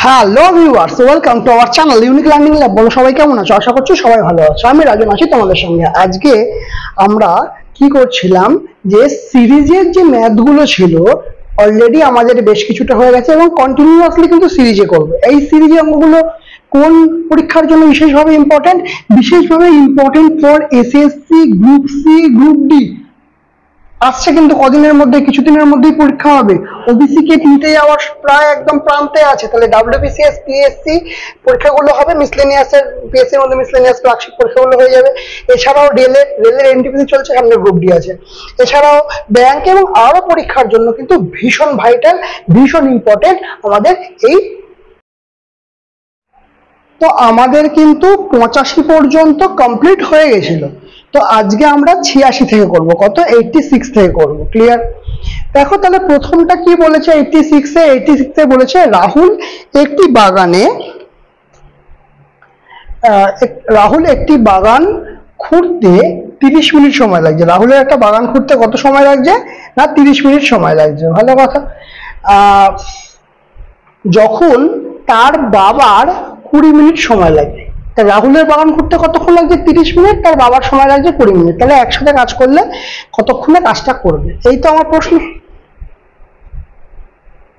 Hello viewers, welcome to our channel unique learning lab. বলো সবাই কেমন আছো? আশা করছি সবাই ভালো আছো। আমি রাজন আছি তোমাদের সঙ্গে। আজকে আমরা কি করছিলাম, যে সিরিজের যে ম্যাথগুলো ছিল অলরেডি আমাদের বেশ কিছুটা হয়ে গেছে এবং কন্টিনিউয়াসলি কিন্তু সিরিজে করবো। এই সিরিজে অঙ্কগুলো কোন পরীক্ষার জন্য বিশেষভাবে important for SSC, group C, group D. আসছে কিন্তু কদিনের মধ্যে, কিছুদিনের মধ্যেই পরীক্ষা হবে। ওবিসি কে নিতে যাওয়ার প্রায় একদম প্রান্তে আছে, তাহলে ডাব্লিউবিসিএস, পিএসসি পরীক্ষাগুলো হবে। মিসলেনিয়াসের পিএসসির মধ্যে মিসলেনিয়াস ক্লার্কশিপ পরীক্ষাগুলো হয়ে যাবে। এছাড়াও রেলের এনটিপিসি চলছে, সামনে গ্রুপ ডি আছে। এছাড়াও ব্যাংক এবং আরো পরীক্ষার জন্য কিন্তু ভীষণ ভাইটাল, ভীষণ ইম্পর্টেন্ট আমাদের এই। তো আমাদের কিন্তু 85 পর্যন্ত কমপ্লিট হয়ে গেছিল। তো আজকে আমরা 86 থেকে করব, কত 86 থেকে করব। ক্লিয়ার? দেখো তাহলে প্রথমটা কি বলেছে, 86 বলেছে রাহুল একটি বাগান খুঁড়তে 30 মিনিট সময় লাগছে। রাহুলের একটা বাগান খুঁড়তে কত সময় লাগছে? না 30 মিনিট সময় লাগছে। ভালো কথা। যখন তার বাবার 20 মিনিট সময় লাগে, তা রাহুলের বাগান করতে কতক্ষণ লাগছে? 30 মিনিট। তার বাবার সময় লাগছে 20 মিনিট। তাহলে একসাথে কাজ করলে কতক্ষণে কাজটা করবে? এই তো আমার প্রশ্ন।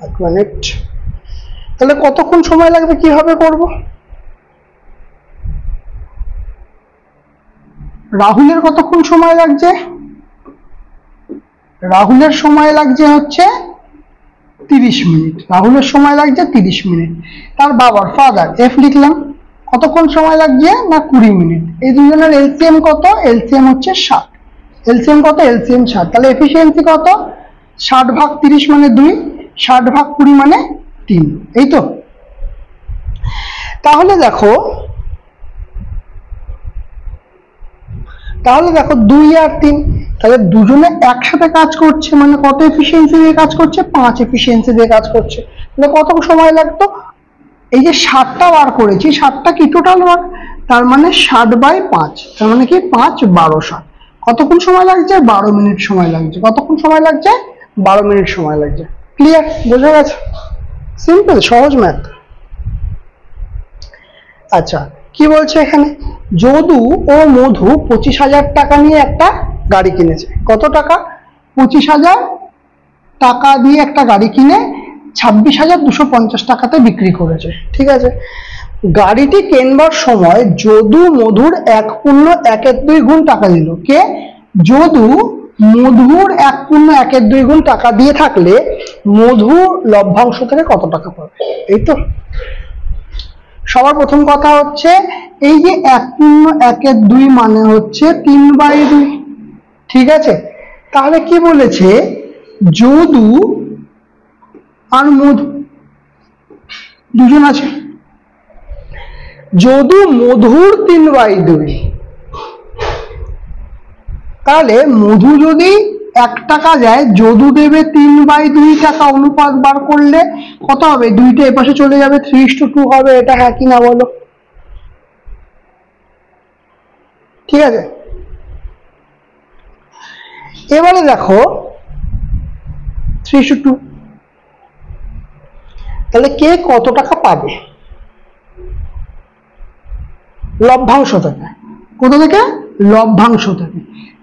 1 মিনিট। তাহলে কতক্ষণ সময় লাগবে, কিভাবে করব? রাহুলের কতক্ষণ সময় লাগছে? রাহুলের সময় লাগছে হচ্ছে 30 মিনিট। রাহুলের সময় লাগছে 30 মিনিট। তার বাবার, ফাদার, এফ লিখলাম, কতক্ষণ সময় লাগছে? না 20 মিনিট। এই দুজনের এলসিএম কত? এলসিএম হচ্ছে 60। এলসিএম কত? এলসিএম 60। তাহলে এফিসিয়েন্সি কত? 60 ভাগ 30 মানে 2, 60 ভাগ 20 মানে 3। এই তো। তাহলে দেখো 2 আর 3, তাহলে দুজনে একসাথে কাজ করছে, মানে কত এফিসিয়েন্সি দিয়ে কাজ করছে? 5 এফিসিয়েন্সি দিয়ে কাজ করছে। তাহলে কত সময় লাগতো? এই যে 60টা বার করেছি, 60টা কি টোটাল বার, তার মানে 60/5, তার মানে কি 5 12 60। কতক্ষণ সময় লাগছে? 12 মিনিট সময় লাগছে। কতক্ষণ সময় লাগছে? 12 মিনিট সময় লাগছে। ক্লিয়ার? বোঝা গেছে? সিম্পল, সহজ ম্যাথ। আচ্ছা, কি বলছে এখানে? যদু ও মধু 25,000 টাকা নিয়ে একটা গাড়ি কিনেছে। কত টাকা? 25,000 টাকা দিয়ে একটা গাড়ি কিনে 26,250 টাকাতে বিক্রি করেছে। ঠিক আছে। গাড়িটি কেনবার সময় যদু মধুর 1.1 গুণ টাকা দিল। কে? যদু মধুর 1.1 গুণ টাকা দিয়ে থাকলে মধু লভ্যাংশ থেকে কত টাকা পাবে? এই তো। সবার প্রথম কথা হচ্ছে, এই যে 1.1 মানে হচ্ছে 3/2। ঠিক আছে। তাহলে কি বলেছে? যদু আর মধু দুজন আছে। যদু মধুর 3/2, তাহলে মধু যদি 1 টাকা যায়, যদু দেবে 3/2 টাকা। অনুপাত বার করলে কত হবে? 2টা এপাশে চলে যাবে, 3:2 হবে। এটা হ্যাঁ কি না বলো? ঠিক আছে। এবারে দেখো 3:2, তাহলে কে কত টাকা পাবে? লভ্যাংশ থেকে। কোথা থেকে? লভ্যাংশ থেকে।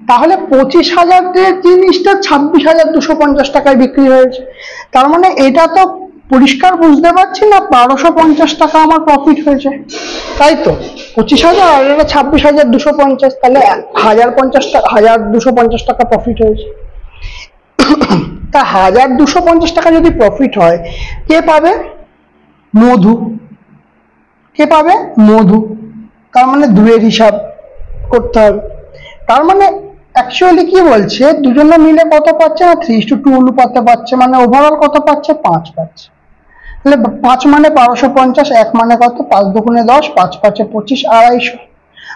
তাহলে 25,000 জিনিসটা 26,250 টাকায় বিক্রি হয়েছে। তার মানে এটা তো পরিষ্কার বুঝতে পারছি না, 1250 টাকা আমার প্রফিট হয়েছে। তাই তো। 25,000 আর এটা 26,250, তাহলে 1,250 টাকা প্রফিট হয়েছে। তা 1,250 টাকা যদি প্রফিট হয়, কে পাবে? মধু। কে পাবে? মধু। তার মানে 2-এর হিসাব করতে হবে। তার মানে অ্যাকচুয়ালি কি বলছে, দুজনে মিলে কত পাচ্ছে? না 3:2 অনুপাতে পাচ্ছে, মানে ওভারঅল কত পাচ্ছে? 5 পাচ্ছে। তাহলে 5 মানে 1250, 1 মানে কত? 5 দুগুণে 10, 5 5 25, 250।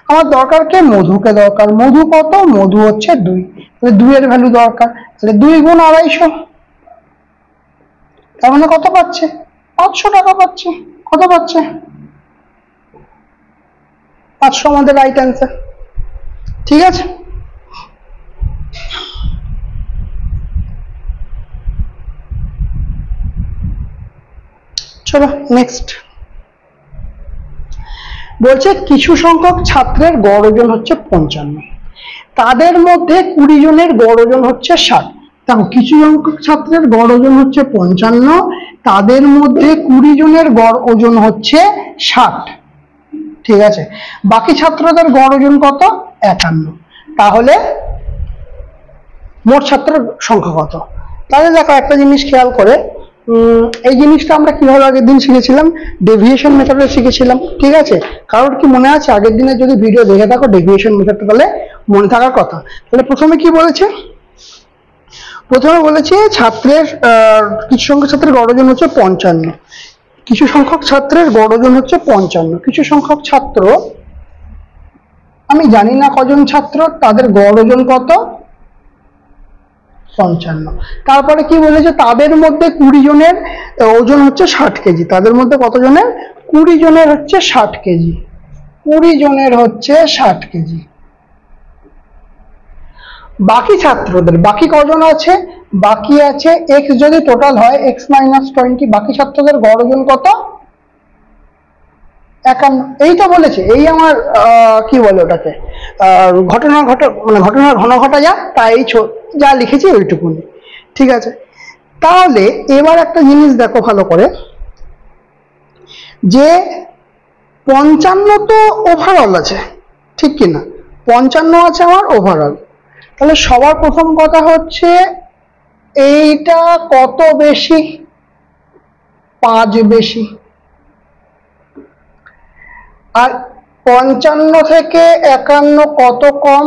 আমার দরকার কে? মধুকে দরকার। মধু কত? মধু হচ্ছে 2। তাহলে 2-এর ভ্যালু দরকার। তাহলে 2 গুণ 250, তার মানে কত পাচ্ছে? 500 টাকা পাচ্ছে। কত পাচ্ছে? 500 আমাদের রাইট অ্যান্সার। ঠিক আছে। চলো নেক্সট। বলছে কিছু সংখ্যক ছাত্রের গড় ওজন হচ্ছে 55, তাদের মধ্যে 20 জনের গড় ওজন হচ্ছে 60। দেখো কিছু সংখ্যক ছাত্রের গড় ওজন হচ্ছে 55, তাদের মধ্যে 20 জনের গড় ওজন হচ্ছে 60, ঠিক আছে। বাকি ছাত্রদের গড় ওজন কত? 51। তাহলে মোট ছাত্রের সংখ্যা কত? তাহলে দেখো একটা জিনিস খেয়াল করে, এই জিনিসটা আমরা কিভাবে আগের দিন শিখেছিলাম, ডেভিয়েশন মেথডে শিখেছিলাম, ঠিক আছে। কারোর কি মনে আছে? আগের দিনে যদি ভিডিও দেখে থাকো ডেভিয়েশন মেথডটা তাহলে মনে থাকার কথা। তাহলে প্রথমে কি বলেছে? প্রথমে বলেছে ছাত্রের কিছু সংখ্যক ছাত্রের গড় ওজন হচ্ছে 55, কিছু সংখ্যক ছাত্রের গড় ওজন হচ্ছে 55, কিছু সংখ্যক ছাত্র, আমি জানি না কজন ছাত্র, তাদের গড় ওজন কত? 55। তারপরে কি বলেছে? তাদের মধ্যে 20 জনের ওজন হচ্ছে 60 কেজি। তাদের মধ্যে কত জনের? 20 জনের হচ্ছে 60 কেজি, 20 জনের হচ্ছে 60 কেজি। বাকি ছাত্রদের বাকি কজন আছে? বাকি আছে x, যদি টোটাল হয় x - 20, বাকি ছাত্রদের গড় ওজন কত? 51। এইটা বলেছে, এই আমার কি বলে ওটাকে, ঘটনার ঘন ঘটা যা, তাই যা লিখেছি ওইটুকুনি, ঠিক আছে। তাহলে এবার একটা জিনিস দেখো ভালো করে, যে 55 তো ওভারঅল আছে, ঠিক কিনা? 55 আছে আমার ওভারঅল। তাহলে সবার প্রথম কথা হচ্ছে এইটা কত বেশি? 5 বেশি। আর 55 থেকে 51 কত কম?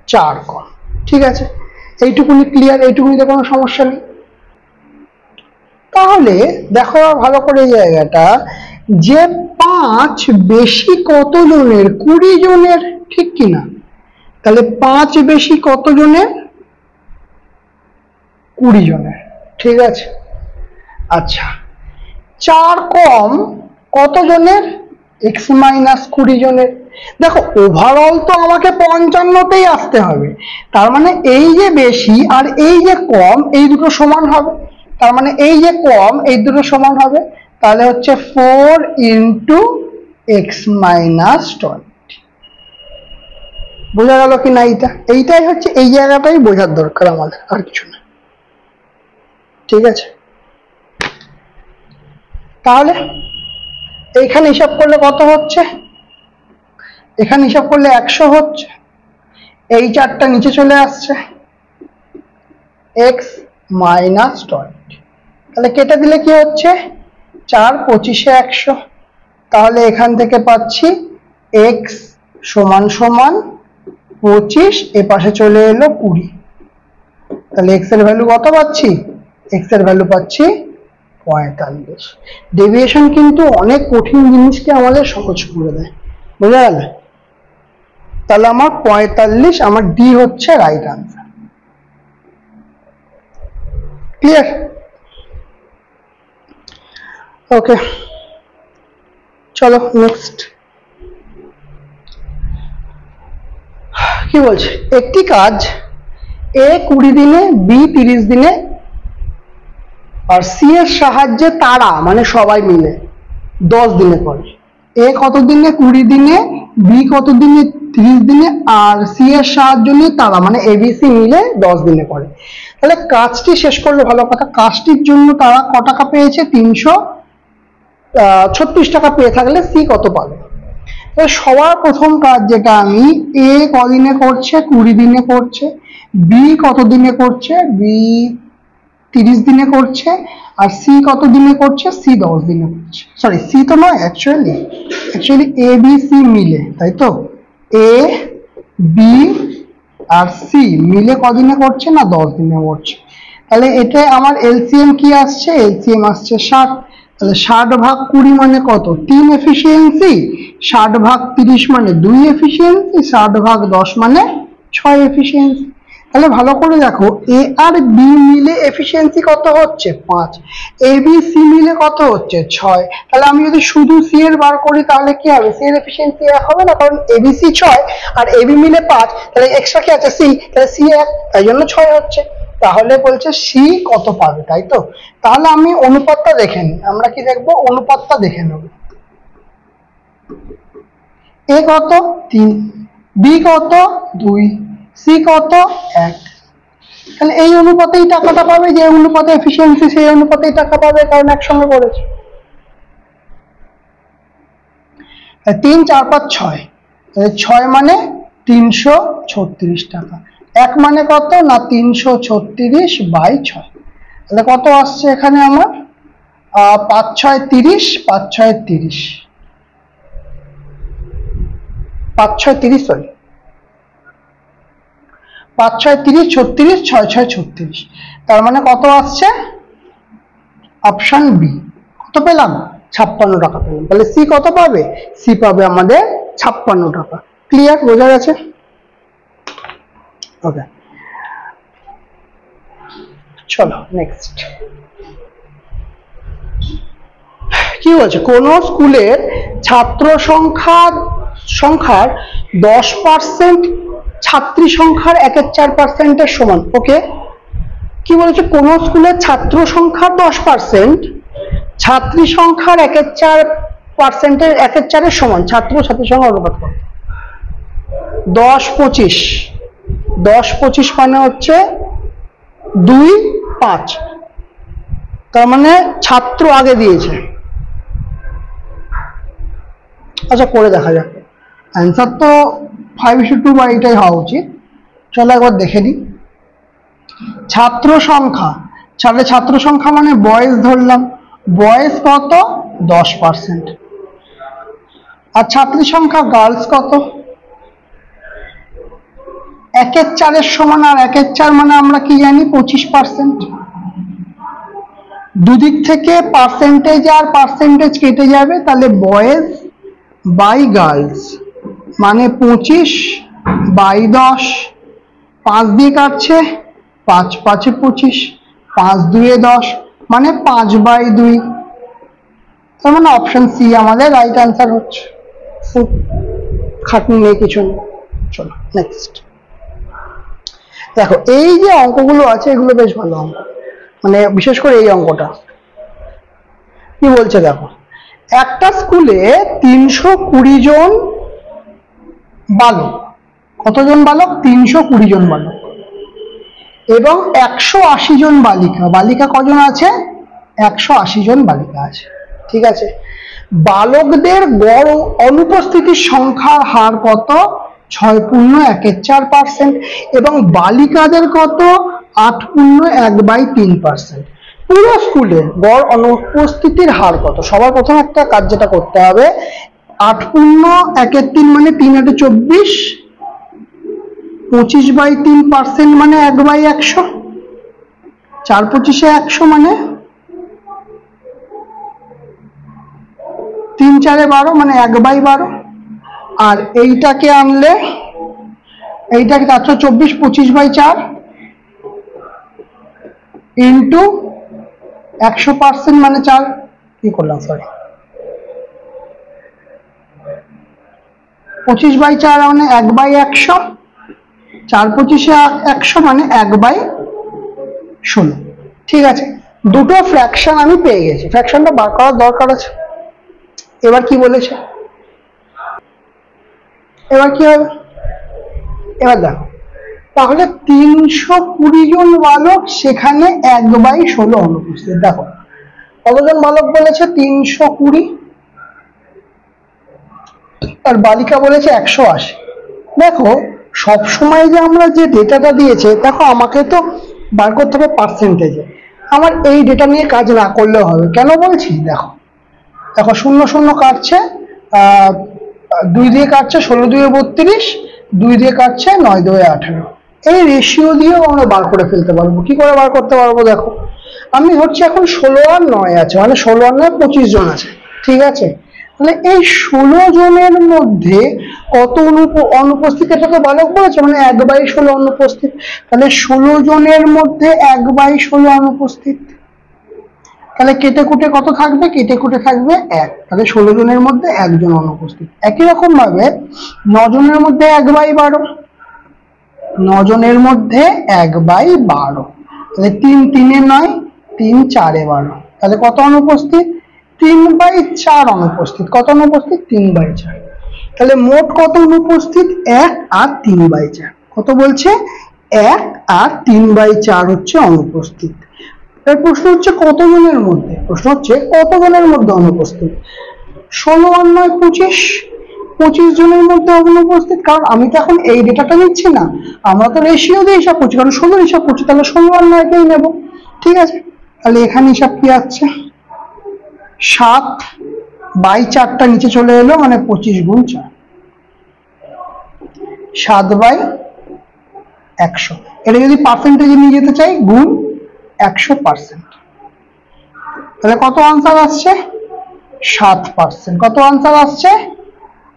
4 কম, ঠিক আছে। এইটুকুনি ক্লিয়ার, এইটুকুনিতে কোনো সমস্যা নেই। তাহলে দেখো ভালো করে এই জায়গাটা, যে 5 বেশি কত জনের? 20 জনের, ঠিক কিনা? তাহলে 5 বেশি কত জনের? 20 জনের, ঠিক আছে। আচ্ছা, 4 কম কত জনের? x - 20 জনের। দেখো ওভারঅল তো আমাকে 55তেই আসতে হবে, তার মানে এই যে বেশি আর এই যে কম এই দুটো সমান হবে, তার মানে এই যে কম এই দুটো সমান হবে, তাহলে হচ্ছে 4 × x - 20। বোঝা গেল কি না? এইটাই হচ্ছে, এই জায়গাটাই বোঝার দরকার আমাদের, আর কিছু না, ঠিক আছে। তাহলে এইখানে হিসাব করলে কত হচ্ছে? এখানে হিসাব করলে 100 হচ্ছে, এই 4টা নিচে চলে আসছে, x - 20। তাহলে কেটে দিলে কি হচ্ছে? 4 × 25 = 100। তাহলে এখান থেকে পাচ্ছি x = 25, এ পাশে চলে এলো 20। তাহলে x এর ভ্যালু কত পাচ্ছি? x এর ভ্যালু পাচ্ছি 45। ডেভিয়েশন কিন্তু অনেক কঠিন জিনিসকে আমাদের সহজ করে দেয়, বুঝা গেল? তাহলে আমার 45, আমার ডি হচ্ছে রাইট আনসার। ক্লিয়ার? ওকে, চলো নেক্সট। কি বলছে? একটি কাজ A 20 দিনে, B 30 দিনে আর C এর সাহায্যে তারা, মানে সবাই মিলে 10 দিনে করে। A কত দিনে? 20 দিনে, B কত দিনে? 30 দিনে, আর C এর সাহায্য নিয়ে তারা, মানে ABC মিলে 10 দিনে করে। তাহলে কাজটি শেষ করলে ভালো কথা। কাজটির জন্য তারা ক টাকা পেয়েছে? 336 টাকা পেয়ে থাকলে C কত পাবে? সবার প্রথম কাজ যেটা, আমি A কদিনে করছে? 20 দিনে করছে। B কত দিনে করছে? B 30 দিনে করছে। আর C কত দিনে করছে? C 10 দিনে করছে। সরি, C তো নয়, অ্যাকচুয়ালি A B C মিলে, তাই তো? A B আর C মিলে কদিনে করছে? না 10 দিনে করছে। তাহলে এটা আমার এলসিএম কি আসছে? এলসিএম আসছে 60। তাহলে 60 ভাগ 20 মানে কত? 3 এফিসিয়েন্সি। 60 ভাগ 30 মানে 2 এফিসিয়েন্সি। 60 ভাগ 10 মানে 6 এফিসিয়েন্সি। তাহলে ভালো করে দেখো, এ আর বি মিলে এফিসিয়েন্সি কত হচ্ছে? 5। এ বি সি মিলে কত হচ্ছে? 6। তাহলে আমি যদি শুধু সি এর বার করি তাহলে কি হবে? সি এর এফিসিয়েন্সি 1 হবে না, কারণ এবিসি 6 আর এবি মিলে 5, তাহলে এক্সট্রা কি আছে? সি, তাহলে সি 1, তাই জন্য 6 হচ্ছে। তাহলে বলছে সি কত পাবে, তাই তো? তাহলে আমি অনুপাতটা দেখে নিই। আমরা কি দেখবো? অনুপাতটা দেখে নেব। এ কত? 3, বি কত? 2, সি কত? 1। তাহলে এই অনুপাতেই টাকাটা পাবে, যে অনুপাতে এফিসিয়েন্সি সেই অনুপাতেই টাকা পাবে, কারণ একসঙ্গে করেছে। 3, 4, 5, 6, 6 মানে 336 টাকা। 1 মানে কত? না 336/6। তাহলে কত আসছে এখানে আমার? 5, 6, 30, 5, 6, 30, 5, 6, 30, সরি, 5, 6, 30, 36, 6, 6, 36। তার মানে কত আসছে? Option B. কত পেলাম? 56 টাকা পেলাম। তাহলে সি কত পাবে? সি পাবে আমাদের 56 টাকা। ক্লিয়ার? বোঝা গেছে? ওকে, চলো নেক্সট। কি বলছে? কোন স্কুলের ছাত্র সংখ্যার 10% ছাত্রী সংখ্যার 1/4%-এর সমান। ওকে, কি বলেছে? কোন স্কুলের ছাত্র সংখ্যার 10% ছাত্রী সংখ্যার 1/4%-এর 1/4-এর সমান। ছাত্র ছাত্রী সংখ্যা অনুপাত কত? 10, 25। 10, 25 মানে হচ্ছে 2, 5। তার মানে ছাত্র আগে দিয়েছে। আচ্ছা, করে দেখা যাক। অ্যান্সার তো 5:2 বা এটাই হওয়া উচিত। চলো একবার দেখে নিই। ছাত্র সংখ্যা, ছাত্র সংখ্যা মানে বয়েস ধরলাম, বয়েস কত? 10%। আর ছাত্রী সংখ্যা গার্লস কত? 1/4-এর সমান। আর 1/4 মানে আমরা কি জানি? 25%। দুদিক থেকে পার্সেন্টেজ আর পার্সেন্টেজ কেটে যাবে, তাহলে বয়েজ বাই গার্লস মানে 25/10। 5 দিয়ে কাটছে, 5, 5, 25, 5, 2, 10 মানে 5/2। তার মানে অপশন সি আমাদের রাইট অ্যান্সার হচ্ছে। খাটনি নেই, কিছু নেই। চলো নেক্সট। দেখো, এই যে অঙ্কগুলো আছে এগুলো বেশ ভালো অঙ্ক, মানে বিশেষ করে এই অঙ্কটা। কি বলছে দেখো, একটা স্কুলে 320 জন বালক, কতজন বালক? 320 জন বালক, এবং 180 জন বালিকা। বালিকা কজন আছে? 180 জন বালিকা আছে। ঠিক আছে, বালকদের গড় অনুপস্থিতির সংখ্যার হার কত? 6.1/4%। এবং বালিকাদের কত? 8.1/3%। পুরো স্কুলে গড় অনুপস্থিতির হার কত? সবার প্রথম একটা কাজ যেটা করতে হবে, 8.1/3 মানে 3 × 24, 25/3% মানে 1/100, 4 25 100 মানে 3 4 12 মানে 1/12। আর এইটাকে আনলে, এইটাকে 424, 25/4 ইন্টু 100% মানে 4, কি করলাম সরি, 25/4 মানে 1/100, 4 25 100 মানে 1/16। ঠিক আছে, দুটো ফ্র্যাকশন আমি পেয়ে গেছি। ফ্র্যাকশনটা বার করার দরকার আছে। এবার কি বলেছে? এবার কি হবে? এবার দেখো, তাহলে 320 জন বালক, সেখানে 1/16 অনুপস্থিত। দেখো কতজন বালক বলেছে? 320, আর বালিকা বলেছে 180। দেখো সব সময় যে আমরা যে ডেটাটা দিয়েছে, দেখো আমাকে তো বার করতে হবে পার্সেন্টেজে। আমার এই ডেটা নিয়ে কাজ না করলেও হবে। কেন বলছি? দেখো দেখো, 0 0 কাটছে, 2 দিয়ে কাটছে 16 2 32, 2 দিয়ে কাটছে 9 2 18। এই রেশিও দিয়েও আমরা বার করে ফেলতে পারবো। কি করে বার করতে পারবো? দেখো আমি হচ্ছে এখন 16 আর 9 আছে, মানে 16 আর 9 25 জন আছে। ঠিক আছে, তাহলে এই 16 জনের মধ্যে কত অনুপস্থিত? এটা তো বালক বলেছে, মানে 1/16 অনুপস্থিত। তাহলে 16 জনের মধ্যে 1/16 অনুপস্থিত। তাহলে কেটে কুটে কত থাকবে? কেটে কুটে থাকবে 1। তাহলে 16 জনের মধ্যে 1 জন অনুপস্থিত। একই রকম ভাবে 9 জনের মধ্যে 1/12, 9 জনের মধ্যে 1/12। তাহলে 3 3 9, 3 4 12, তাহলে কত অনুপস্থিত? 3/4 অনুপস্থিত। কত অনুপস্থিত? 3/4। তাহলে মোট কত অনুপস্থিত? 1 আর 3/4। কত বলছে? 1 আর 3/4 হচ্ছে অনুপস্থিত। এর প্রশ্ন হচ্ছে কতজনের মধ্যে? প্রশ্ন হচ্ছে কতজনের মধ্যে অনুপস্থিত? 16 আর 9 25, 25 জনের মধ্যে অনুপস্থিত। কারণ আমি তো এখন এই ডেটাটা নিচ্ছি না, আমরা তো রেশিও দিয়ে হিসাব করছি, কারণ 16 হিসাব করছি, তাহলে 16 আর 9কেই নেব। ঠিক আছে, তাহলে এখানে হিসাব কি আসছে? 7/4টা নিচে চলে এলো, মানে 25 গুণ 4, 7/100। এটা যদি পার্সেন্টেজে নিয়ে যেতে চাই, গুণ 100%। তাহলে কত আনসার আসছে? 7%। কত আনসার আসছে?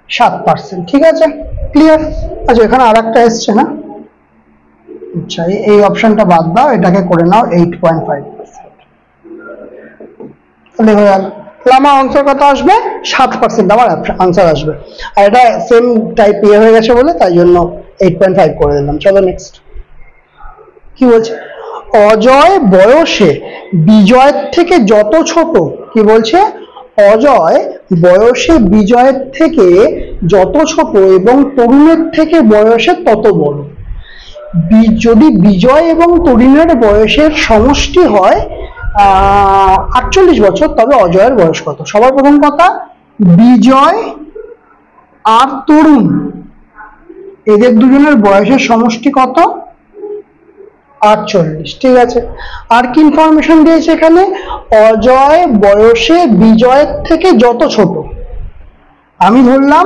7%। ঠিক আছে, ক্লিয়ার? আচ্ছা, এখানে আর একটা এসছে না? আচ্ছা, এই অপশনটা বাদ দাও, এটাকে করে নাও 8.5%। তাহলে হয়ে গেল। তাহলে আমার আনসার কত আসবে? 7% আমার আনসার আসবে। আর এটা সেম টাইপ হয়ে গেছে বলে তাই জন্য 8.5 করে দিলাম। চলো নেক্সট কি বলছে? অজয় বয়সে বিজয়ের থেকে যত ছোট, কি বলছে? অজয় বয়সে বিজয়ের থেকে যত ছোট এবং তরুণের থেকে বয়সে তত বড়। যদি বিজয় এবং তরুণের বয়সের সমষ্টি হয় 48 বছর, তবে অজয়ের বয়স কত? সবার প্রথম কথা, বিজয় আর তরুণ এদের দুজনের বয়সের সমষ্টি কত? 48। ঠিক আছে, আর কি ইনফরমেশন দিয়েছে এখানে? অজয় বয়সে বিজয়ের থেকে যত ছোট। আমি ধরলাম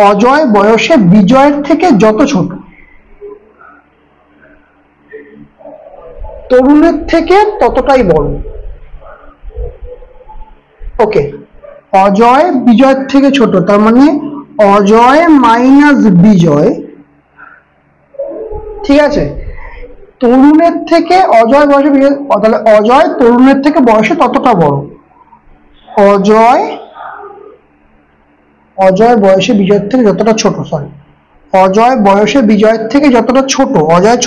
অজয় বয়সে বিজয়ের থেকে যত ছোট, তরুণের থেকে ততটাই বড়। ওকে, অজয় বিজয়ের থেকে ছোট, তার মানে অজয় মাইনাস বিজয়। ঠিক আছে, তরুণের থেকে অজয় বয়সে বিজয়, তাহলে অজয় তরুণের থেকে বয়সে ততটা বড়। অজয় বয়সে বিজয়ের থেকে যতটা ছোট, সরি, অজয় বয়সে বিজয়ের থেকে যতটা ছোট, অজয়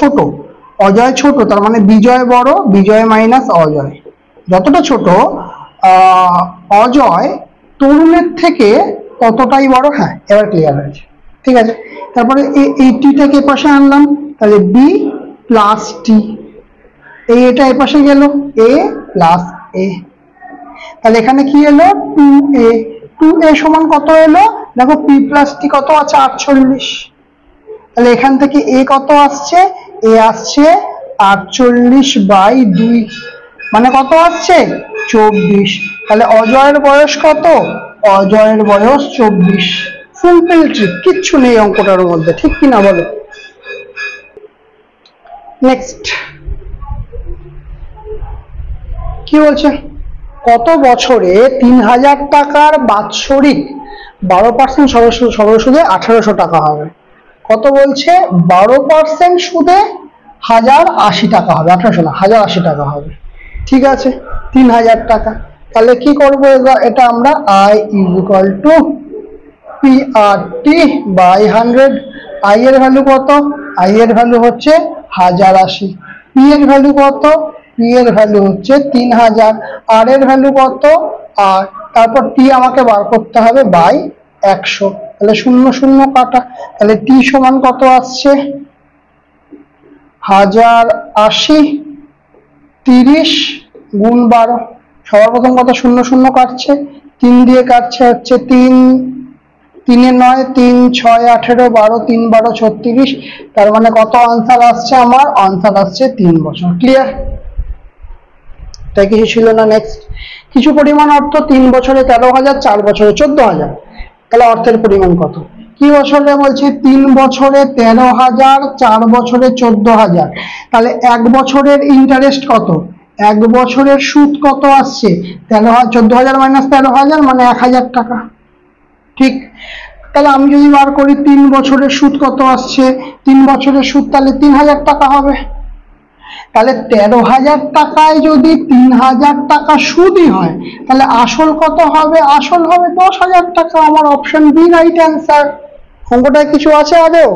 ছোট, তার মানে বিজয় বড়, বিজয় মাইনাস অজয় যতটা ছোট, অজয় তরুণের থেকে ততটাই বড়। হ্যাঁ, এবার ক্লিয়ার হয়েছে। ঠিক আছে, তারপরে এই টিটাকে এপাশে আনলাম, তাহলে বি প্লাস টি, এটা এপাশে গেল, এ প্লাস এ, তাহলে এখানে কি এলো? 2a। 2a সমান কত এলো? দেখো, পি প্লাস টি কত আছে? 48। তাহলে এখান থেকে এ কত আসছে? এ আসছে 48/2, মানে কত আসছে? 24। তাহলে অজয়ের বয়স কত? অজয়ের বয়স 24। সিম্পল ট্রিক, কিচ্ছু নেই অঙ্কটার মধ্যে, ঠিক কিনা বলো? নেক্সট কি বলছে? কত বছরে 3000 টাকার বাৎসরিক 12% সরল সুদে 1800 টাকা হবে? কত বলছে? 12% সুদে 1080 টাকা হবে, 1800 না, 1080 টাকা হবে। ঠিক আছে, 3000 টাকা। তাহলে কি করবো? এটা আমরা I = PRT বাই 100। I এর ভ্যালু কত? I এর ভ্যালু হচ্ছে 1080। P এর ভ্যালু কত? P এর ভ্যালু হচ্ছে 3000। R এর ভ্যালু কত? আর তারপর T আমাকে বার করতে হবে বাই 100। তাহলে 0 0 কাটা, তাহলে T সমান কত আসছে? 1080 30 গুণ 12। সবার প্রথম কত? 0 0 কাটছে, 3 দিয়ে কাটছে হচ্ছে 3 3 9 3 6 18 12 3 12 36। তার মানে কত আনসার আসছে? আমার আনসার আসছে 3 বছর। ক্লিয়ার? তাই কিছু ছিল না। নেক্সট, কিছু পরিমাণ অর্থ 3 বছরে 13,000, 4 বছরে 14,000। তাহলে অর্থের পরিমাণ কত? কি বছরে বলছে? 3 বছরে 13,000, 4 বছরে 14,000। তাহলে 1 বছরের ইন্টারেস্ট কত? 1 বছরের সুদ কত আসছে? 14,000 মাইনাস 13,000 মানে 1,000 টাকা। ঠিক, তাহলে আমি যদি বার করি 3 বছরের সুদ কত আসছে? 3 বছরের সুদ তাহলে 3,000 টাকা হবে। তাহলে 13,000 টাকায় যদি 3,000 টাকা সুদই হয়, তাহলে আসল কত হবে? আসল হবে 10,000 টাকা। আমার অপশন বি রাইট অ্যান্সার। অঙ্কটায় কিছু আছে আদেও?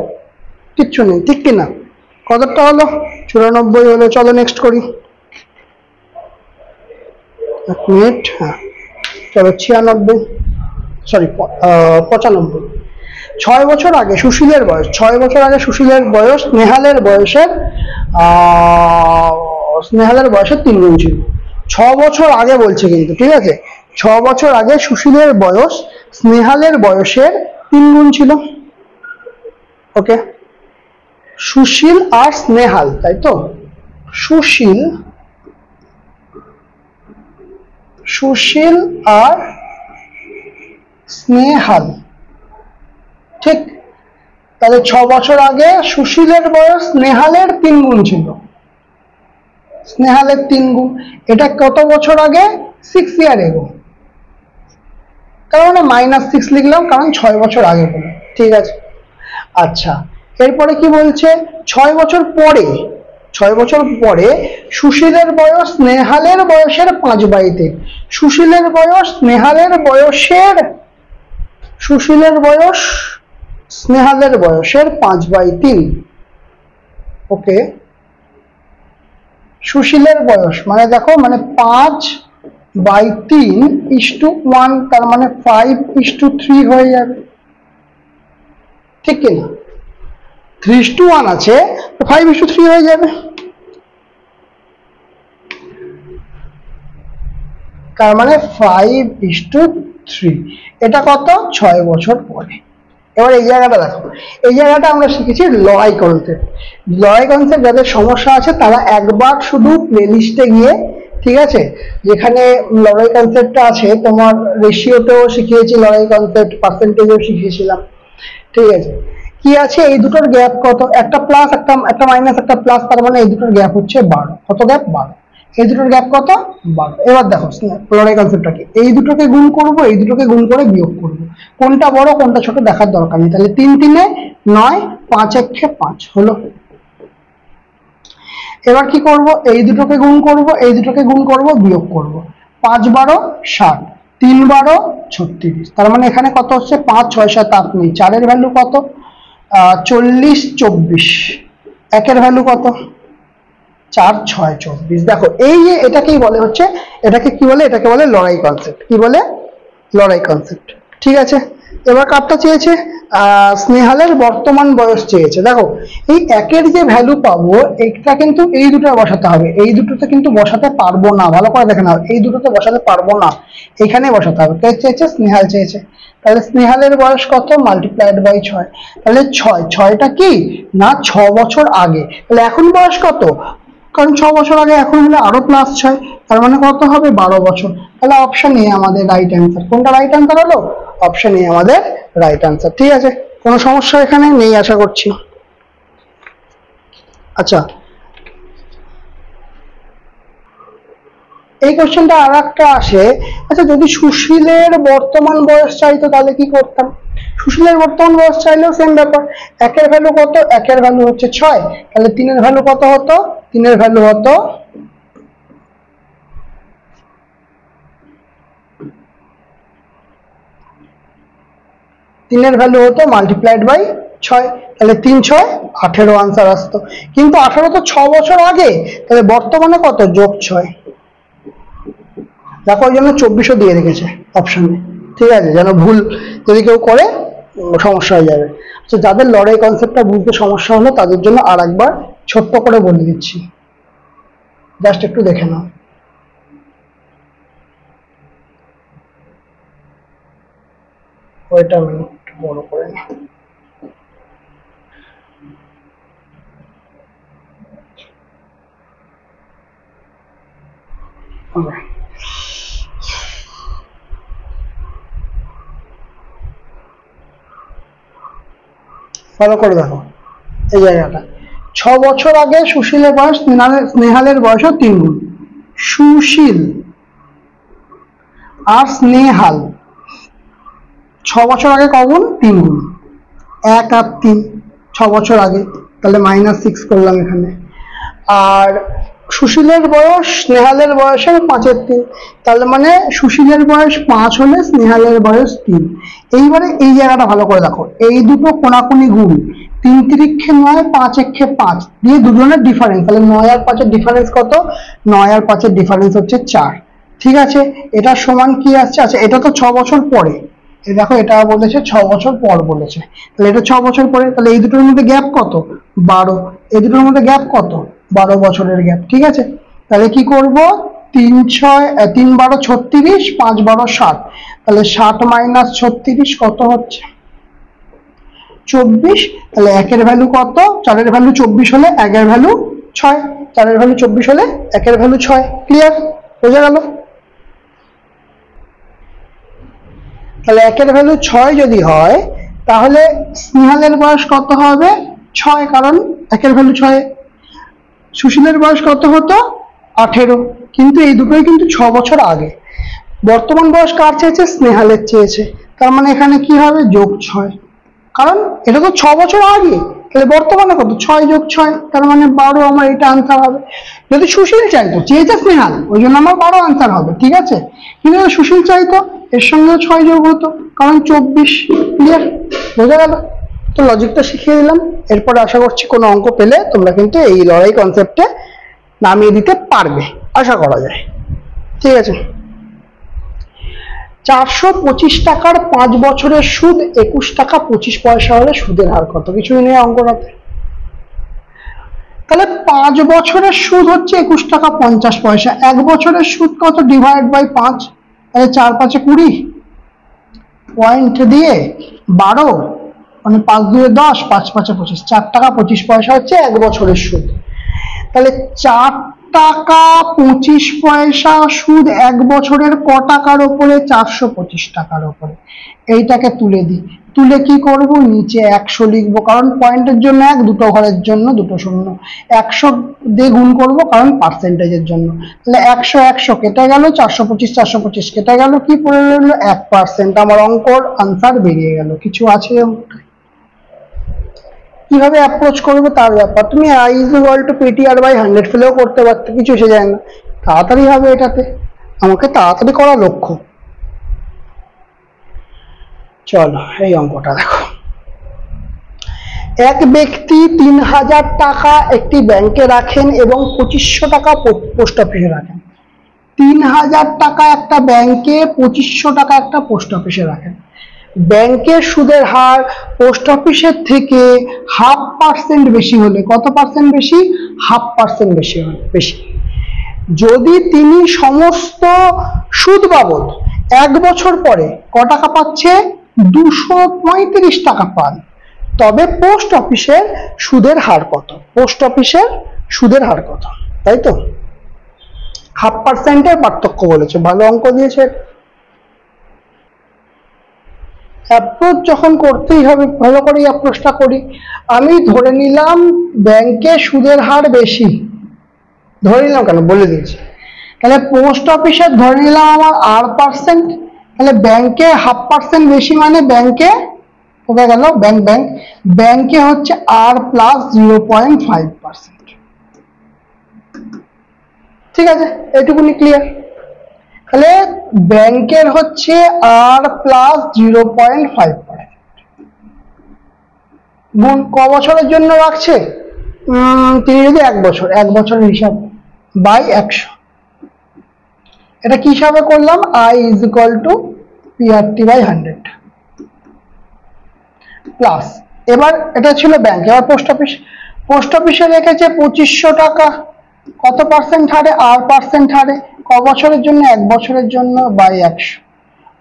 কিচ্ছু নেই, ঠিক কিনা? কতটা হলো? 94 হলো। চলো নেক্সট করি। এক মিনিট, হ্যাঁ চলো 96, সরি 95। 6 বছর আগে সুশীলের বয়স, 6 বছর আগে সুশীলের বয়স স্নেহালের বয়সের 3 গুণ ছিল। 6 বছর আগে বলছে কিন্তু, ঠিক আছে? 6 বছর আগে সুশীলের বয়স স্নেহালের বয়সের 3 গুণ ছিল। ওকে, সুশীল আর স্নেহাল, তাই তো? সুশীল আর স্নেহাল, ঠিক? তাহলে 6 বছর আগে সুশীলের বয়স স্নেহালের 3 গুণ ছিল। স্নেহালের 3 গুণ। এটা কত বছর আগে? 6 ইয়ার এগো। কারণ -6 লিখলাম, কারণ 6 বছর আগে বলে, ঠিক আছে? আচ্ছা, এরপরে কি বলছে? 6 বছর পরে, 6 বছর পরে সুশীলের বয়স স্নেহালের বয়সের 5/3। সুশীলের বয়স স্নেহালের বয়সের 5/3। ওকে, সুশীলের বয়স মানে দেখো, মানে 5/3:1, তার মানে 5:3 হয়ে যাবে, ঠিক কিনা? 3:1 আছে, 5:3 হয়ে যাবে। তার মানে 5:3। এটা কত? 6 বছর পরে। এবার এই জায়গাটা দেখো, এই জায়গাটা আমরা শিখেছি লড়াই কনসেপ্ট। লড়াই কনসেপ্ট যাদের সমস্যা আছে তারা একবার শুধু প্লেলিস্টে গিয়ে, ঠিক আছে, যেখানে লড়াই কনসেপ্টটা আছে, তোমার রেশিওতেও শিখিয়েছি লড়াই কনসেপ্ট, পার্সেন্টেজও শিখিয়েছিলাম, ঠিক আছে? কি আছে? এই দুটোর গ্যাপ কত? একটা প্লাস, একটা মাইনাস, একটা প্লাস, তার মানে এই দুটোর গ্যাপ হচ্ছে 12। কত গ্যাপ? 12। এই দুটোর গ্যাপ কত? 12। এবার দেখো লড়াই কনসেপ্টটা কি, এই দুটোকে গুণ করব, এই দুটোকে গুণ করে বিয়োগ করব, কোনটা বড় কোনটা ছোট দেখার দরকার নেই। তাহলে 3 3 9, 5 1 5 হলো। এবার কি করব? এই দুটোকে গুণ করব, এই দুটোকে গুণ করব, বিয়োগ করব। 5 12 60, 3 12 36। তার মানে এখানে কত হচ্ছে? 5 6 7 8 নেই, 4 এর ভ্যালু কত? 40 24। 1 এর ভ্যালু কত? 4 6 24। দেখো এই যে এটাকেই বলে হচ্ছে, এটাকে কি বলে? এটাকে বলে লড়াই কনসেপ্ট। কি বলে? লড়াই কনসেপ্ট, ঠিক আছে? এবার কারটা চেয়েছে? স্নেহালের বর্তমান বয়স চেয়েছে। দেখো এই 1 এর যে ভ্যালু পাবো, এটা কিন্তু এই দুটো বসাতে হবে, এই দুটোতে কিন্তু বসাতে পারবো না। ভালো করে দেখে নাও, এই দুটোতে বসাতে পারবো না, এখানে বসাতে হবে। কে চেয়েছে? স্নেহাল চেয়েছে। তাহলে স্নেহালের বয়স কত? Multiplied by 6। তাহলে 6টা কি না 6 বছর আগে। তাহলে এখন বয়স কত? কারণ 6 বছর আগে, এখন হলে আরো +6, তার মানে কত হবে? 12 বছর। তাহলে অপশন এ আমাদের রাইট অ্যান্সার। কোনটা রাইট অ্যান্সার হলো? অপশন এ আমাদের রাইট অ্যান্সার, ঠিক আছে? কোনো সমস্যা এখানে নেই আশা করছি। আচ্ছা, এই কোশ্চেনটা আর একটা আসে। আচ্ছা, যদি সুশীলের বর্তমান বয়স চাইতো তাহলে কি করতাম? সুশীলের বর্তমান বয়স চাইলেও সেম ব্যাপার। 1 এর ভ্যালু কত? 1 এর ভ্যালু হচ্ছে 6। তাহলে 3 এর ভ্যালু কত হতো? 3 এর ভ্যালু হতো 3 এর ভ্যালু হতো মাল্টিপ্লাইড বাই 6। তাহলে 3 6 18 আনসার আসতো। কিন্তু 18 তো 6 বছর আগে, তাহলে বর্তমানে কত? যোগ 6। দেখো ওই জন্য 24ও দিয়ে রেখেছে অপশনে, ঠিক আছে? যেন ভুল যদি কেউ করে সমস্যা হয়ে যাবে। আচ্ছা, যাদের লড়াই কনসেপ্টটা বুঝতে সমস্যা হলো তাদের জন্য আর একবার ছোট্ট করে বলে দিচ্ছি, জাস্ট একটু দেখে নাও। ওইটা আমি একটু বড় করে নিই। ভালো করে দেখো এই জায়গাটা। 6 বছর আগে সুশীলের বয়স স্নেহালের বয়সও 3 গুণ। সুশীল আর স্নেহাল 6 বছর আগে কগুণ? 3 গুণ। 1 আর 3, 6 বছর আগে, তাহলে -6 করলাম এখানে। আর সুশীলের বয়স স্নেহালের বয়সের 5/3, তাহলে মানে সুশীলের বয়স 5 হলে স্নেহালের বয়স 3। এইবারে এই জায়গাটা ভালো করে দেখো, এই দুটো কোনাকুনি গুণ, 3 তিরিক্ষে 9, 5 একে 5 দিয়ে দুজনের ডিফারেন্স, তাহলে 9 আর 5 এর ডিফারেন্স কত? 9 আর 5 এর ডিফারেন্স হচ্ছে 4। ঠিক আছে, এটা সমান কি আসছে? আচ্ছা এটা তো 6 বছর পরে, এই দেখো এটা বলেছে 6 বছর পর বলেছে, তাহলে এটা 6 বছর পরে, তাহলে এই দুটোর মধ্যে গ্যাপ কত? 12। এই দুটোর মধ্যে গ্যাপ কত? 12 বছরের গ্যাপ। ঠিক আছে, তাহলে কি করব? 3 12 36, 5 12 60, তাহলে 60 মাইনাস 36 কত হচ্ছে? 24। তাহলে 1 এর ভ্যালু কত? 4 এর ভ্যালু 24 হলে 1 এর ভ্যালু 6, 4 এর ভ্যালু 24 হলে 1 এর ভ্যালু 6। ক্লিয়ার? বোঝা গেল? তাহলে 1 এর ভ্যালু 6 যদি হয়, তাহলে স্নেহালের বয়স কত হবে? 6, কারণ 1 এর ভ্যালু 6। সুশীলের বয়স কত হতো? 18। কিন্তু এই দুটোই কিন্তু 6 বছর আগে। বর্তমান বয়স কার চেয়েছে? স্নেহালের চেয়েছে, তার মানে এখানে কি হবে? যোগ 6, কারণ এটা তো 6 বছর আগে, তাহলে বর্তমানে কত? 6 যোগ 6, তার মানে 12। আমার এটা আনসার হবে। যদি সুশীল চাইতো, চেয়েছে স্নেহাল, ওই জন্য আমার 12 আনসার হবে। ঠিক আছে, কিন্তু সুশীল চাইতো এর সঙ্গে 6 যোগ হতো, কারণ 24। ক্লিয়ার? বোঝা গেল? তো লজিকটা শিখিয়ে দিলাম। এরপরে আশা করছি কোনো অঙ্ক পেলে তোমরা কিন্তু এই লড়াই কনসেপ্টে নামিয়ে দিতে পারবে, আশা করা যায়। ঠিক আছে, 425 টাকার 5 বছরের সুদ 21 টাকা 25 পয়সা হলে সুদের হার কত? কিছুই নেই অঙ্কটাতে। তাহলে 5 বছরের সুদ হচ্ছে 21 টাকা 50 পয়সা। 1 বছরের সুদ কত? ডিভাইড বাই 5, তাহলে 4 5 20, পয়েন্ট দিয়ে 12, মানে 5 2 10, 5 5 25, 4 টাকা 25 পয়সা হচ্ছে 1 বছরের সুদ। তাহলে 4 টাকা 25 পয়সা সুদ 1 বছরের ক টাকার উপরে? 425 টাকার উপরে। এইটাকে তুলে দিই, তুলে কি করব? নিচে 100 লিখবো, কারণ পয়েন্টের জন্য 1, দুটো ঘরের জন্য দুটো শূন্য। 100 দিয়ে গুণ করব, কারণ পার্সেন্টেজের জন্য। তাহলে 100 100 কেটে গেল, 425 425 কেটে গেল, কি পড়ে রইল? 1%। আমার অঙ্কর আনসার বেরিয়ে গেল। কিছু আছে? কিভাবে অ্যাপ্রোচ করবে তার ব্যাপার। তুমি i = PTR/100 ফেলেও করতে পারতে, কিছু এসে যায় না, তাড়াতাড়ি হবে। এটাতে আমাকে তাড়াতাড়ি করা লক্ষ্য। চলো এই অঙ্কটা দেখো। এক ব্যক্তি 3000 টাকা একটি ব্যাংকে রাখেন এবং 2500 টাকা পোস্ট অফিসে রাখেন। 3000 টাকা একটা ব্যাংকে, 2500 টাকা একটা পোস্ট অফিসে রাখেন। ব্যাংকের সুদের হার পোস্ট অফিসের থেকে 0.5% বেশি হলে, কত পার্সেন্ট বেশি? 0.5% বেশি হলে বেশি। যদি তিনি সমস্ত সুদ বাবদ 1 বছর পরে ক টাকা পাচ্ছে? 235 টাকা পান, তবে পোস্ট অফিসের সুদের হার কত? পোস্ট অফিসের সুদের হার কত? তাই তো 0.5%-এর পার্থক্য বলেছে। ভালো অঙ্ক দিয়েছে। অ্যাপ্রোচ যখন করতেই হবে, ভালো করে অ্যাপ্রোচটা করি। আমি ধরে নিলাম ব্যাংকে সুদের হার বেশি, ধরে নিলাম কেন বলে দিয়েছি। তাহলে পোস্ট অফিসে ধরে নিলাম আমার R%, তাহলে ব্যাংকে 0.5% বেশি, মানে ব্যাংকে কোথায় গেল? ব্যাংকে হচ্ছে R+0.5%। ঠিক আছে, এটুকুনি ক্লিয়ার। তাহলে ব্যাংকের হচ্ছে R+0.5%। গুণ ক বছরের জন্য রাখছে? তিনি যদি 1 বছর, 1 বছরের হিসাব বাই 100। এটা কি হিসাবে করলাম? I = PRT/100 plus. এবার এটা ছিল ব্যাংক। এবার পোস্ট অফিসে রেখেছে 2500 টাকা, কত পার্সেন্ট হারে? R% হারে। ক বছরের জন্য? 1 বছরের জন্য, বাই 100।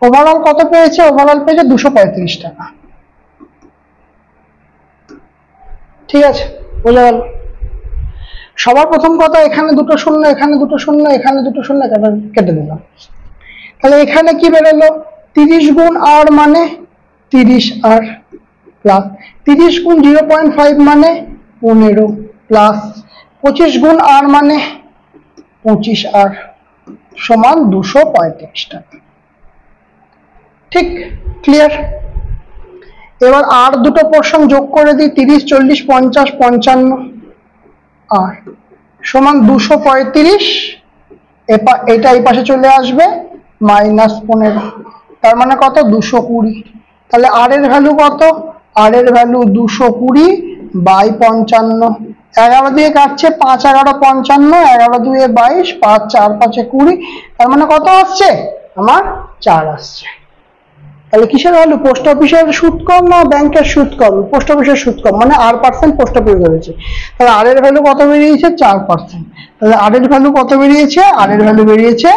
ওভারঅল কত পেয়েছে? ওভারঅল পেয়েছে 235 টাকা। ঠিক আছে, বোঝা গেল? সবার প্রথম কথা, এখানে দুটো শূন্য, এখানে দুটো শূন্য, এখানে দুটো শূন্য, কেটে দিলাম। তাহলে এখানে কি বেরোলো? 30 গুণ R মানে 30R, প্লাস 30 গুণ 0.5 মানে 15, প্লাস 25 গুণ R মানে 25R, সমান 235 টাকা। ঠিক, ক্লিয়ার? এবার আর দুটো পোর্শন যোগ করে দিই, 30 40 50 55, আর সমান 235। এটা এই পাশে চলে আসবে, -15, তার মানে কত? 220। তাহলে আর এর ভ্যালু কত? আর এর ভ্যালু 220, বাই 55, 11 দিয়ে কাটছে, 5 11 55, 11 2 22, 5 4 5 20, তার মানে কত আসছে আমার 4 আসছে। তাহলে কিসের ভ্যালু? পোস্ট অফিসের সুদ কম না ব্যাংকের সুদ কম? পোস্ট অফিসের সুদ কম, মানে R% পোস্ট অফিস ধরেছে। তাহলে আর এর ভ্যালু কত বেরিয়েছে? 4%। তাহলে আর এর ভ্যালু কত বেরিয়েছে? আর এর ভ্যালু বেরিয়েছে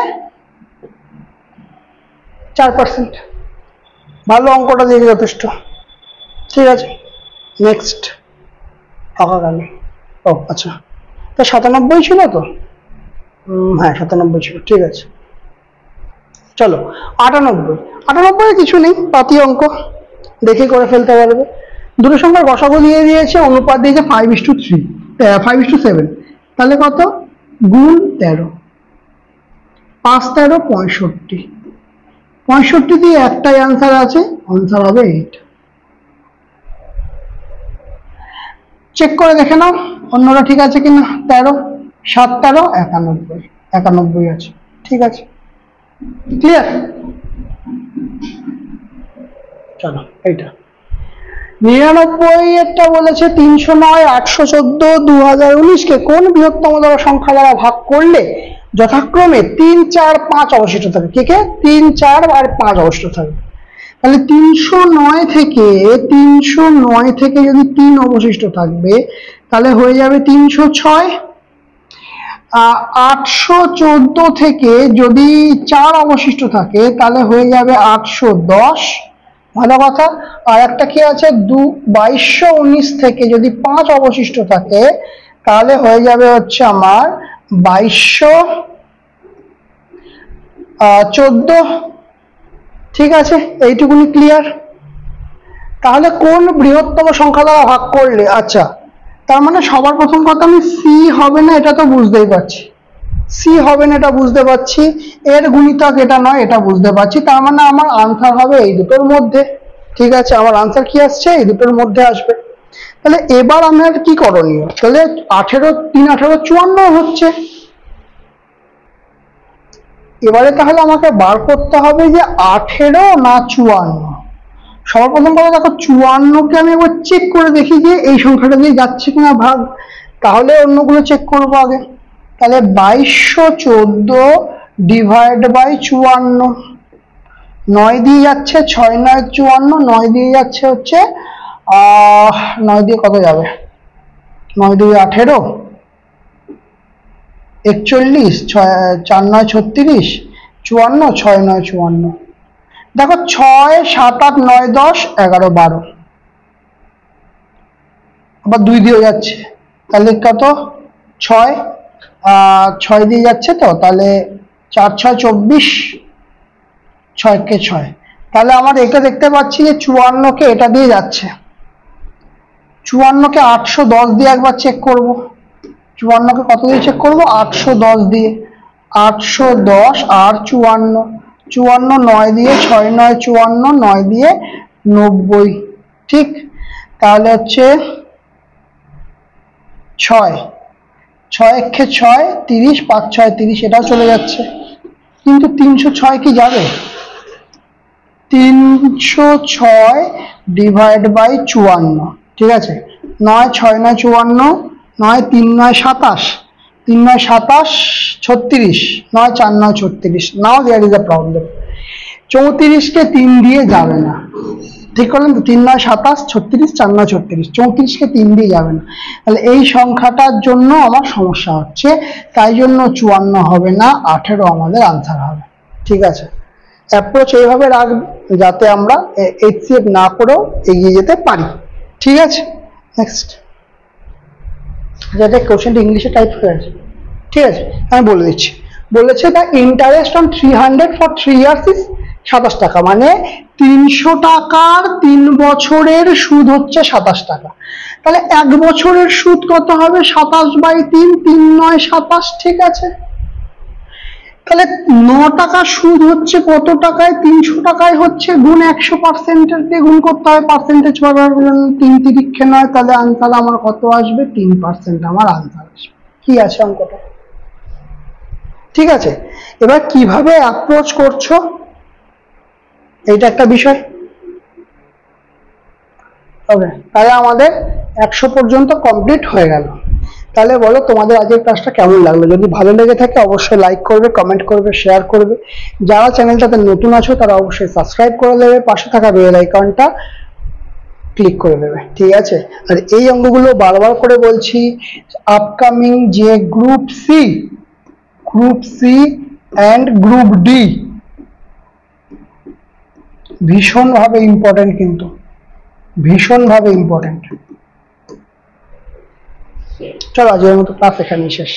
4%। ভালো, অঙ্কটা দিয়ে যথেষ্ট। ঠিক আছে, নেক্সট। ফাঁকা গেল। ও আচ্ছা, তা 97 ছিল তো? হ্যাঁ 97 ছিল, ঠিক আছে। চলো 98। 98 কিছু নেই, পাতি অঙ্ক, দেখে করে ফেলতে পারবে। দুটো সংখ্যার গসাগু দিয়ে দিয়েছে, অনুপাত দিয়েছে 5:3, 5:7। তাহলে কত? গুণ 13, 5 13 65। 65 দিয়ে একটাই আনসার আছে, আনসার হবে 8। চেক করে দেখে নাও অন্যরা ঠিক আছে কিনা। 13 7 13 91, 91 আছে, ঠিক আছে, ক্লিয়ার। চলো এইটা 99 এরটা বলেছে 309, 814, 2019 কে কোন বৃহত্তম সংখ্যা দ্বারা ভাগ করলে যথাক্রমে 3 4 5 অবশিষ্ট থাকে। কে কে? 3 4 আর 5 অবশিষ্ট থাকে। তাহলে 309 থেকে যদি 3 অবশিষ্ট থাকবে তাহলে হয়ে যাবে 306। 814 থেকে যদি 4 অবশিষ্ট থাকে তাহলে হয়ে যাবে 810। ভালো কথা। আর একটা কি আছে? 2219 থেকে যদি 5 অবশিষ্ট থাকে তাহলে হয়ে যাবে হচ্ছে আমার 2214। ঠিক আছে, এইটুকুনি ক্লিয়ার। তাহলে কোন বৃহত্তম সংখ্যা দ্বারা ভাগ করলে, আচ্ছা তার মানে সবার প্রথম কথা আমি সি হবে না এটা তো বুঝতেই পারছি, সি হবে না এটা বুঝতে পারছি, এর গুণিতক এটা নয় এটা বুঝতে পারছি, তার মানে আমার আনসার হবে এই দুটোর মধ্যে। ঠিক আছে, আমার আনসার কি আসছে? এই দুটোর মধ্যে আসবে। তাহলে এবার আমার কি করণীয়? তাহলে 18 3 18 54 হচ্ছে। এবারে তাহলে আমাকে বার করতে হবে যে 18 না 54। সবার প্রথম কথা দেখো 54কে আমি একবার চেক করে দেখি যে এই সংখ্যাটা দিয়ে যাচ্ছে কিনা ভাগ, তাহলে অন্যগুলো চেক করবো আগে। তাহলে 2214 ডিভাইড বাই 54, 9 দিয়ে যাচ্ছে, 6 9 54, 9 দিয়ে যাচ্ছে হচ্ছে 9 দিয়ে কত যাবে? 9 দিয়ে 18, 41, 4 9 36, 54, 6 9 54। দেখো 6 7 8 9 10 11 12, আবার 2 দিয়ে যাচ্ছে, তাহলে কত? 6, 6 দিয়ে যাচ্ছে তো, তাহলে 4 6 24, 6 কে 6। তাহলে আমার এটা দেখতে পাচ্ছি যে 54 কে এটা দিয়ে যাচ্ছে, 54 কে 810 দিয়ে একবার চেক করব। 54 কে কত দিয়ে চেক করব? 810 দিয়ে। 810 আর 54, 54 9 দিয়ে, 6 9 54, 9 দিয়ে 90। ঠিক, তাহলে হচ্ছে 6, 6 কে 6 30, 5 6 30, এটাও চলে যাচ্ছে। কিন্তু 306 কি যাবে? 306 ডিভাইড বাই 54, ঠিক আছে। 9 6 9 54, 9 3 9 27, 3 9 27 36, 9 4 9 36। নাও দেয়ার ইজ আ প্রবলেম, 34 কে 3 দিয়ে যাবে না। ঠিক করলেন তো? 3 9 27 36, 4 9 36, 34 কে 3 দিয়ে যাবে না। তাহলে এই সংখ্যাটার জন্য আমার সমস্যা হচ্ছে, তাই জন্য 54 হবে না, 18 আমাদের আনসার হবে। ঠিক আছে, অ্যাপ্রোচ এইভাবে রাখবে যাতে আমরা HCF না করেও এগিয়ে যেতে পারি। ঠিক আছে, নেক্সট। যাতে কোশ্চেনটা ইংলিশে টাইপ হয়ে আছে। ঠিক আছে, আমি বলে দিচ্ছি। বলেছে the interest on 300 for 3 years is 27 টাকা, মানে 300 টাকার 3 বছরের সুদ হচ্ছে 27 টাকা। তাহলে 1 বছরের সুদ কত হবে? 27/3, 3 9 27। ঠিক আছে, তাহলে 9 টাকা সুদ হচ্ছে কত টাকায়? 300 টাকায় হচ্ছে, গুণ 100% দিয়ে গুণ করতে হবে, পার্সেন্টেজ পাওয়ার জন্য 3 তিরিক্ষে নয়, তাহলে আনসার আমার কত আসবে? 3% আমার আনসার আসবে। কি আছে অঙ্কটা? ঠিক আছে, এবার কিভাবে অ্যাপ্রোচ করছো এটা একটা বিষয়। ওকে, তাহলে আমাদের 100 পর্যন্ত কমপ্লিট হয়ে গেল। তাহলে বলো তোমাদের আজকের ক্লাসটা কেমন লাগলো? যদি ভালো লেগে থাকে অবশ্যই লাইক করবে, কমেন্ট করবে, শেয়ার করবে। যারা চ্যানেলটাতে নতুন আছো তারা অবশ্যই সাবস্ক্রাইব করে দেবে, পাশে থাকা বেল আইকনটা ক্লিক করে দেবে, ঠিক আছে? আর এই অঙ্কগুলো বারবার করে বলছি, আপকামিং যে group C and group D ভীষণভাবে ইম্পর্টেন্ট, কিন্তু ভীষণভাবে ইম্পর্টেন্ট। চলো আজকের মতো ক্লাস এখানেই শেষ।